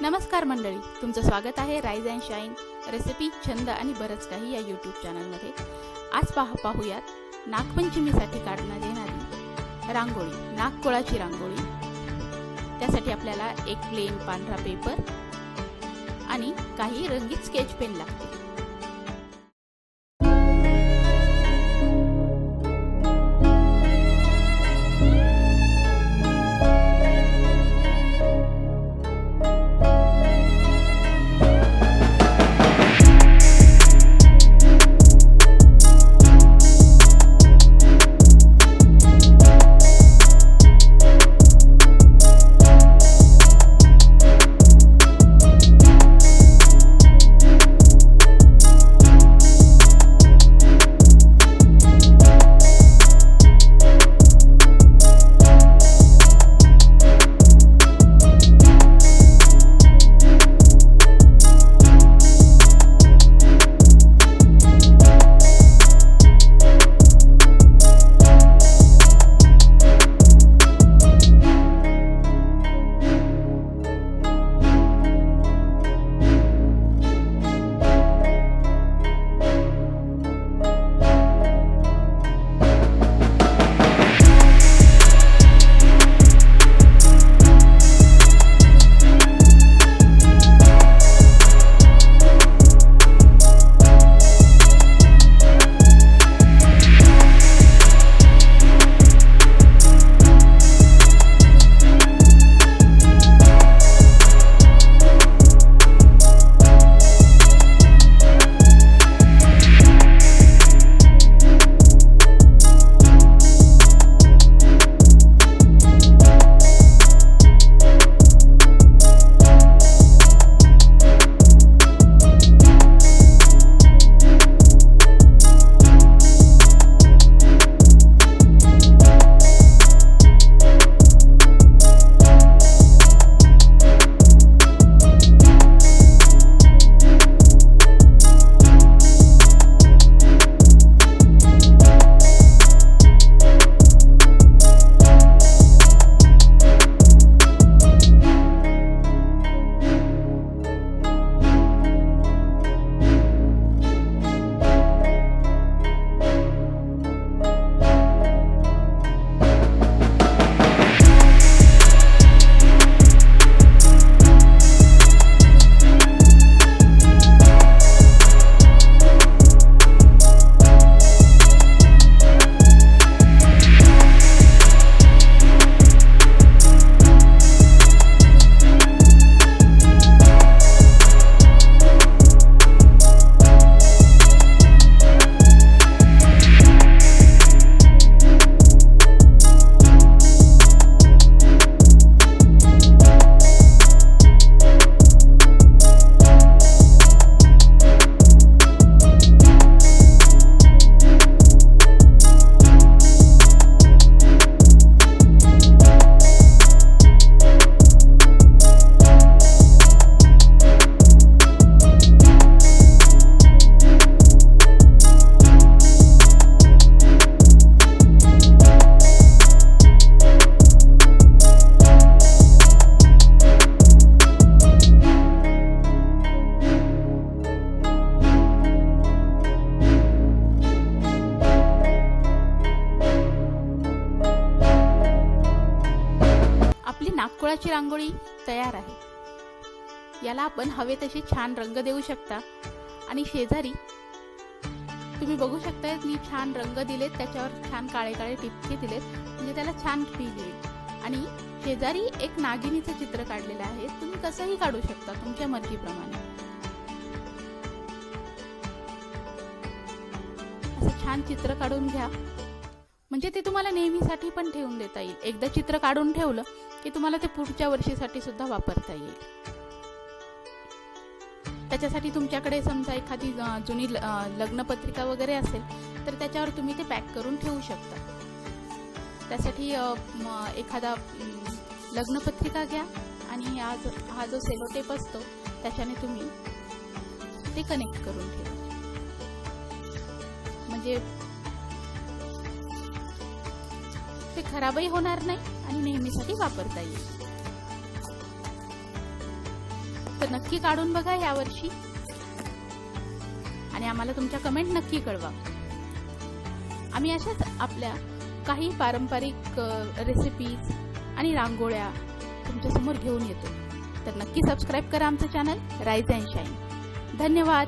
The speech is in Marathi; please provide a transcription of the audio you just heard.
नमस्कार मंडळी, तुमचं स्वागत आहे राईज अँड शाईन रेसिपी, छंद आणि बरंच काही या यूट्यूब चॅनलमध्ये। आज पाहूयात नागपंचमीसाठी काढण्यात येणारी रांगोळी, नागकुळाची रांगोळी। त्यासाठी आपल्याला एक प्लेन पांढरा पेपर आणि काही रंगीत स्केच पेन लागतील। नागकुळाची रांगोळी तयार आहे। याला आपण हवे तसे छान रंग देऊ शकता आणि शेजारी तुम्ही बघू शकता मी छान रंग दिलेत, त्याच्यावर छान काळे काळे टिपके दिलेत म्हणजे त्याला छान फील येईल। आणि शेजारी एक नागिनीचं चित्र काढलेलं आहे, तुम्ही कसंही काढू शकता तुमच्या मर्जीप्रमाणे। असं छान चित्र काढून घ्या म्हणजे ते तुम्हाला नेहमीसाठी पण ठेवून देता येईल। एकदा चित्र काढून ठेवलं की तुम्हाला ते पुढच्या वर्षीसाठी सुद्धा वापरता येईल। त्याच्यासाठी तुमच्याकडे समजा एखादी जुनी लग्नपत्रिका वगैरे असेल तर त्याच्यावर तुम्ही ते पॅक करून ठेवू शकता। त्यासाठी एखादा लग्नपत्रिका घ्या आणि हा जो सेलो टेप असतो त्याच्याने तुम्ही ते कनेक्ट करून ठेवा म्हणजे ते खराबही होणार नाही आणि नेहमीसाठी वापरता येईल। तर नक्की काढून बघा यावर्षी आणि आम्हाला तुमच्या कमेंट नक्की कळवा। आम्ही अशाच आपल्या काही पारंपरिक रेसिपीज आणि रांगोळ्या तुमच्या समोर घेऊन येतो। तर नक्की सबस्क्राइब करा आमचं चॅनल राईज अँड शाईन। धन्यवाद।